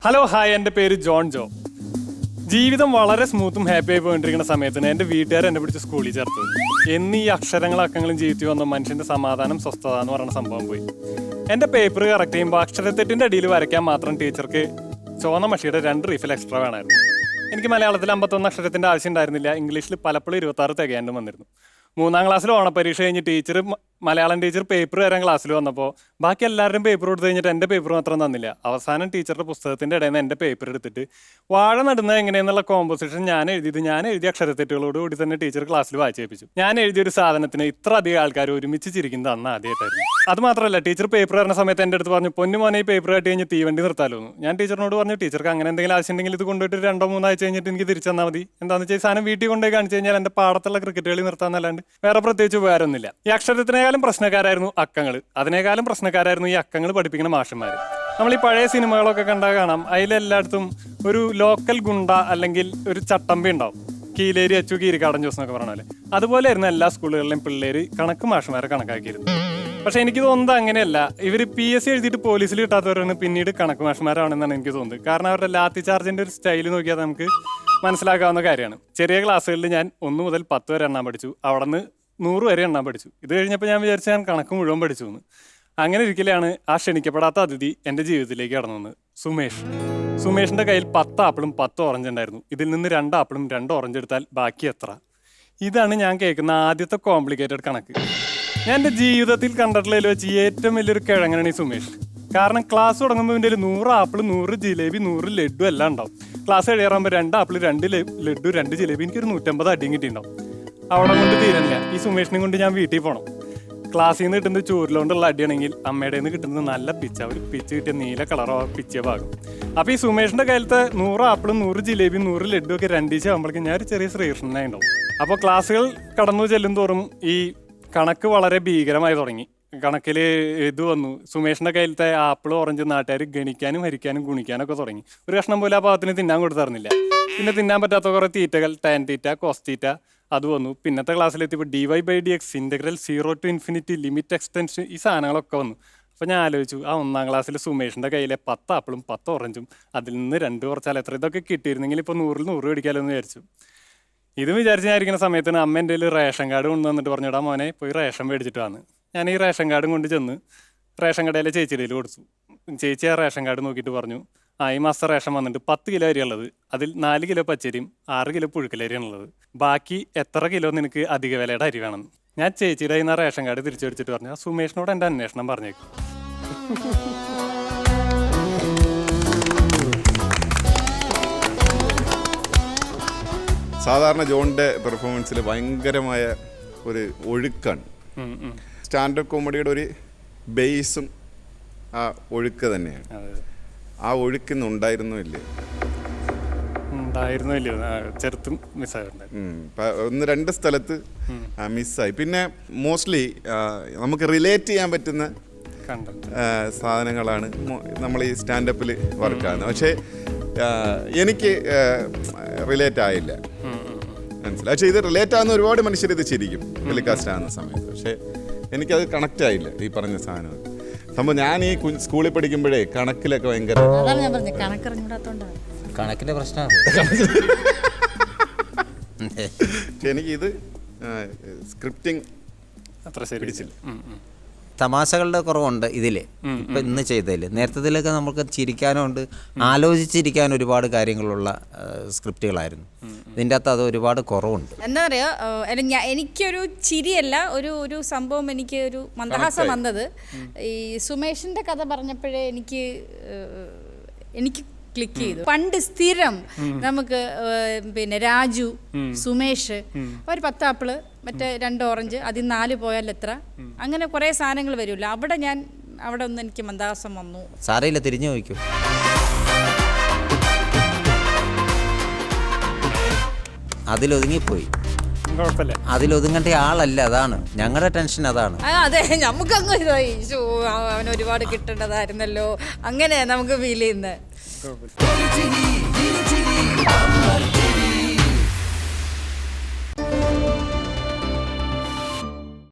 Hello hi, എൻ്റെ പേര് John ജോ. ജീവിതം വളരെ സ്മൂത്തും ഹാപ്പി ആയി പോയിട്ടിരിക്കുന്ന സമയത്തിന് എൻ്റെ വീട്ടുകാർ എന്നെ പിടിച്ച് സ്കൂളിൽ ചേർത്തത്. എന്നീ അക്ഷരങ്ങളും അക്കങ്ങളും ജീവിച്ചു വന്ന മനുഷ്യൻ്റെ സമാധാനം, സ്വസ്ഥത എന്ന് പറയുന്ന സംഭവം പോയി. എൻ്റെ പേപ്പർ കറക്റ്റ് ചെയ്യുമ്പോൾ അക്ഷരത്തെറ്റിൻ്റെ അടിയിൽ വരയ്ക്കാൻ മാത്രം ടീച്ചർക്ക് ചുവന്ന മഷിയുടെ 2 റീഫിൽ എക്സ്ട്രാ വേണമായിരുന്നു. എനിക്ക് മലയാളത്തിൽ 51 അക്ഷരത്തിൻ്റെ ആവശ്യം ഉണ്ടായിരുന്നില്ല. ഇംഗ്ലീഷിൽ പലപ്പോഴും 26 തികയാണ്ടും വന്നിരുന്നു. 3ാം ക്ലാസ്സിൽ ഓണപ്പരീക്ഷ കഴിഞ്ഞ് മലയാളം ടീച്ചർ പേപ്പർ തരാൻ ക്ലാസ്സിൽ വന്നപ്പോൾ ബാക്കി എല്ലാവരുടെയും പേപ്പർ കൊടുത്തു കഴിഞ്ഞിട്ട് എൻ്റെ പേപ്പർ മാത്രം തന്നില്ല. അവസാനം ടീച്ചറുടെ പുസ്തകത്തിൻ്റെ ഇടയിൽ നിന്ന് എൻ്റെ പേപ്പർ എടുത്തിട്ട് വാഴ നടുന്നത് എങ്ങനെയെന്നുള്ള കോമ്പോസിഷൻ ഞാൻ എഴുതിയ അക്ഷരത്തെറ്റുകളോടുകൂടി തന്നെ ടീച്ചർ ക്ലാസ്സിൽ വായിച്ചേപ്പിച്ചു. ഞാൻ എഴുതിയൊരു സാധനത്തിന് ഇത്ര അധികം ആൾക്കാർ ഒരുമിച്ച് ചിരിക്കുന്നത് അന്ന് ആദ്യമായിട്ടായിരുന്നു. അത് മാത്രമല്ല, ടീച്ചർ പേപ്പർ തരുന്ന സമയത്ത് എൻ്റെ അടുത്ത് പറഞ്ഞു, പൊന്നു മോനെ ഈ പേപ്പർ കട്ടി കഴിഞ്ഞ് തീവണ്ടി നിർത്താലോ. ഞാൻ ടീച്ചറിനോട് പറഞ്ഞു, ടീച്ചർക്ക് അങ്ങനെ എന്തെങ്കിലും ആവശ്യമുണ്ടെങ്കിൽ ഇത് കൊണ്ടുപോയിട്ട് 2-3 ആഴ്ച കഴിഞ്ഞിട്ട് എനിക്ക് തിരിച്ചു തന്നാൽ മതി. എന്താണെന്ന് വെച്ചാൽ സാധനം വീട്ടിൽ കൊണ്ടുപോയി കാണിച്ചു കഴിഞ്ഞാൽ എൻ്റെ പാടത്തുള്ള ക്രിക്കറ്റ് കളി നിർത്താന്നല്ലാണ്ട് വേറെ പ്രത്യേകിച്ച് ഉപകാരമൊന്നുമില്ല. ഈ അക്ഷരത്തിനേക്കാളും പ്രശ്നക്കാരായിരുന്നു അക്കങ്ങൾ. അതിനേക്കാളും പ്രശ്നക്കാരായിരുന്നു ഈ അക്കങ്ങൾ പഠിപ്പിക്കുന്ന മാഷന്മാർ. നമ്മൾ ഈ പഴയ സിനിമകളൊക്കെ കണ്ടാൽ കാണാം, അതിലെല്ലായിടത്തും ഒരു ലോക്കൽ ഗുണ്ട അല്ലെങ്കിൽ ഒരു ചട്ടമ്പി ഉണ്ടാവും. കീലേരി അച്ചു കീരിക്കാടൻ ജോസ് എന്നൊക്കെ പറഞ്ഞ പോലെ. അതുപോലെ ആയിരുന്നു എല്ലാ സ്കൂളുകളിലെയും പിള്ളേർ കണക്ക് മാഷന്മാരെ കണക്കാക്കിയിരുന്നു. പക്ഷെ എനിക്ക് തോന്നുന്നത് അങ്ങനെയല്ല. ഇവർ PSC എഴുതിയിട്ട് പോലീസിൽ കിട്ടാത്തവരാണ് പിന്നീട് കണക്ക് മാഷന്മാരാണെന്നാണ് എനിക്ക് തോന്നുന്നത്. കാരണം അവരുടെ ലാത്തി ചാർജിൻ്റെ ഒരു സ്റ്റൈൽ നോക്കിയാൽ നമുക്ക് മനസ്സിലാക്കാവുന്ന കാര്യമാണ്. ചെറിയ ക്ലാസ്സുകളിൽ ഞാൻ 1 മുതൽ 10 വരെ എണ്ണാൻ പഠിച്ചു. അവിടെ നിന്ന് 100 വരെ എണ്ണാൻ പഠിച്ചു. ഇത് കഴിഞ്ഞപ്പോൾ ഞാൻ വിചാരിച്ചു ഞാൻ കണക്ക് മുഴുവൻ പഠിച്ചു എന്ന്. അങ്ങനെ ഇരിക്കലാണ് ആ ക്ഷണിക്കപ്പെടാത്ത അതിഥി എൻ്റെ ജീവിതത്തിലേക്ക് കടന്നു വന്നത്. സുമേഷിൻ്റെ കയ്യിൽ 10 ആപ്പിളും 10 ഓറഞ്ച് ഉണ്ടായിരുന്നു. ഇതിൽ നിന്ന് 2 ആപ്പിളും 2 ഓറഞ്ച് എടുത്താൽ ബാക്കി എത്ര? ഇതാണ് ഞാൻ കേൾക്കുന്ന ആദ്യത്തെ കോംപ്ലിക്കേറ്റഡ് കണക്ക്. ഞാൻ എൻ്റെ ജീവിതത്തിൽ കണ്ടിട്ടുള്ളതിൽ വെച്ച് ഏറ്റവും വലിയൊരു കിഴങ്ങനാണ് ഈ സുമേഷ്. കാരണം ക്ലാസ് തുടങ്ങുമ്പോൾ ഇതിൻ്റെ 100 ആപ്പിൾ, 100 ജിലേബി, 100 ലഡു എല്ലാം ഉണ്ടാവും. ക്ലാസ് കഴിയാറാകുമ്പോൾ 2 ആപ്പിൾ, 2 ലഡു, 2 ജിലേബി, എനിക്കൊരു 150 അടിയും കിട്ടിയിട്ടുണ്ടാവും. അവിടെ കൊണ്ട് തീരണില്ല. ഈ സുമേഷിനെ കൊണ്ട് ഞാൻ വീട്ടിൽ പോകണം. ക്ലാസ്സിൽ നിന്ന് കിട്ടുന്നത് ചോറിലോണ്ടുള്ള അടിയാണെങ്കിൽ അമ്മയുടെ നിന്ന് കിട്ടുന്നത് നല്ല പിച്ച, ഒരു പിച്ച് കിട്ടിയ നീല കളറോ പിച്ചിയ ഭാഗം. അപ്പോൾ ഈ സുമേഷിൻ്റെ കയ്യിലത്തെ 100 ആപ്പിളും 100 ജിലേബിയും 100 ലഡു ഒക്കെ 2 ആകുമ്പോഴേക്കും ഞാൻ ഒരു ചെറിയ ശ്രീകൃഷ്ണനായിട്ടുണ്ടാവും. അപ്പോൾ ക്ലാസ്സുകൾ കടന്നു ചെല്ലും തോറും ഈ കണക്ക് വളരെ ഭീകരമായി തുടങ്ങി. കണക്കിൽ ഇത് വന്നു. സുമേഷിൻ്റെ കയ്യിലത്തെ ആപ്പിൾ, ഓറഞ്ച് നാട്ടുകാർ ഗണിക്കാനും ഹരിക്കാനും ഗുണിക്കാനും ഒക്കെ തുടങ്ങി. ഒരു കഷ്ണം പോലും ആ ഭാഗത്തിന് തിന്നാൻ കൊടുത്തായിരുന്നില്ല. പിന്നെ തിന്നാൻ പറ്റാത്ത കുറേ തീറ്റകൾ, ടാൻ തീറ്റ, കോസ് തീറ്റ, അത് വന്നു. പിന്നത്തെ ക്ലാസ്സിലെത്തിയപ്പോൾ dy/dx, integral 0 to ∞, limit extension, ഈ സാധനങ്ങളൊക്കെ വന്നു. അപ്പോൾ ഞാൻ ആലോചിച്ചു, ആ 1ാം ക്ലാസ്സിൽ സുമേഷിൻ്റെ കയ്യിലെ 10 ആപ്പിളും 10 ഓറഞ്ചും അതിൽ നിന്ന് 2 കുറച്ചാൽ എത്ര? ഇതൊക്കെ കിട്ടിയിരുന്നെങ്കിൽ ഇപ്പോൾ 100-ൽ 100 മേടിക്കാമല്ലോ എന്ന് വിചാരിച്ചു. ഇത് വിചാരിച്ച് ഞാൻ ഇരിക്കുന്ന സമയത്തിന് അമ്മ എൻ്റെ കയ്യിൽ റേഷൻ കാർഡ് കൊണ്ടുവന്നിട്ട് പറഞ്ഞിടാ മോനെ പോയി റേഷൻ മേടിച്ചിട്ട് വന്ന്. ഞാൻ ഈ റേഷൻ കാർഡും കൊണ്ട് ചെന്ന് റേഷൻ കടയിലെ ചേച്ചിയുടെ കയ്യിൽ കൊടുത്തു. ചേച്ചി ആ റേഷൻ കാർഡ് നോക്കിയിട്ട് പറഞ്ഞു, ഈ മാസം റേഷൻ വന്നിട്ട് 10 കിലോ അരി ഉള്ളത്, അതിൽ 4 കിലോ പച്ചരിയും 6 കിലോ പുഴുക്കലരിയാണുള്ളത്. ബാക്കി എത്ര കിലോ നിനക്ക് അധിക വിലയുടെ അരി വേണം? ഞാൻ ചേച്ചിയുടെ കയ്യിൽ നിന്ന് റേഷൻ കാർഡ് തിരിച്ചു വെച്ചിട്ട് പറഞ്ഞു, സുമേഷിനോട് എൻ്റെ അന്വേഷണം പറഞ്ഞേക്കും. സാധാരണ ജോണിൻ്റെ പെർഫോമൻസിൽ ഭയങ്കരമായ ഒരു ഒഴുക്കാണ്. സ്റ്റാൻഡപ്പ് കോമഡിയുടെ ഒരു ബേസും ആ ഒഴുക്ക് തന്നെയാണ്. ആ ഒഴുക്കിന്ന് ഉണ്ടായിരുന്നില്ലേ? ചെറുത്തും മിസ്സായിരുന്നു. 1-2 സ്ഥലത്ത് മിസ്സായി. പിന്നെ മോസ്റ്റ്ലി നമുക്ക് റിലേറ്റ് ചെയ്യാൻ പറ്റുന്ന സാധനങ്ങളാണ് നമ്മൾ ഈ സ്റ്റാൻഡപ്പിൽ വർക്കാകുന്നത്. പക്ഷേ എനിക്ക് റിലേറ്റ് ആയില്ല, മനസ്സിലായി. പക്ഷേ ഇത് റിലേറ്റ് ആകുന്ന ഒരുപാട് മനുഷ്യർ ഇത് ചിരിക്കും ടെലികാസ്റ്റ് ആകുന്ന സമയത്ത്. പക്ഷേ എനിക്കത് കണക്റ്റ് ആയില്ല ഈ പറഞ്ഞ സാധനം. സംഭവം ഞാൻ ഈ സ്കൂളിൽ പഠിക്കുമ്പോഴേ കണക്കിലൊക്കെ ഭയങ്കര കണക്കിന്റെ പ്രശ്നമാണ്. എനിക്കിത് സ്ക്രിപ്റ്റിംഗ് അത്ര ശരിച്ചില്ല. തമാശകളുടെ കുറവുണ്ട് ഇതില്. ഇപ്പം ഇന്ന് ചെയ്തതിൽ നേരത്തേതിലൊക്കെ നമുക്ക് ചിരിക്കാനും ഉണ്ട്, ആലോചിച്ചിരിക്കാൻ ഒരുപാട് കാര്യങ്ങളുള്ള സ്ക്രിപ്റ്റുകളായിരുന്നു. ഇതിൻ്റെ അകത്ത് അത് ഒരുപാട് കുറവുണ്ട്. എന്താ പറയുക, എനിക്കൊരു ചിരിയല്ല, ഒരു സംഭവം, എനിക്ക് ഒരു മന്ദഹാസം വന്നത് ഈ സുമേഷിൻ്റെ കഥ പറഞ്ഞപ്പോഴേ എനിക്ക് ക്ലിക്ക് ചെയ്തു. പണ്ട് സ്ഥിരം നമുക്ക് പിന്നെ രാജു, സുമേഷ്, അവർ 10 ആപ്പിള്, മറ്റേ 2 ഓറഞ്ച്, അതിൽ 4 പോയാൽ എത്ര, അങ്ങനെ കുറേ സാധനങ്ങൾ വരുമല്ലോ. അവിടെ ഒന്ന് എനിക്ക് മന്ദഹാസം വന്നു. സാരയില്ല, തിരിഞ്ഞു നോക്കൂ. അതിലൊതുങ്ങിപ്പോയി. അതിലൊതുങ്ങേണ്ട ആളല്ല, അതാണ് ഞങ്ങളുടെ ടെൻഷൻ. അതാണ് അതെ, നമുക്കങ്ങ് ഇതായി, അവന് ഒരുപാട് കിട്ടേണ്ടതായിരുന്നല്ലോ, അങ്ങനെ നമുക്ക് ഫീൽ ചെയ്യുന്നത്.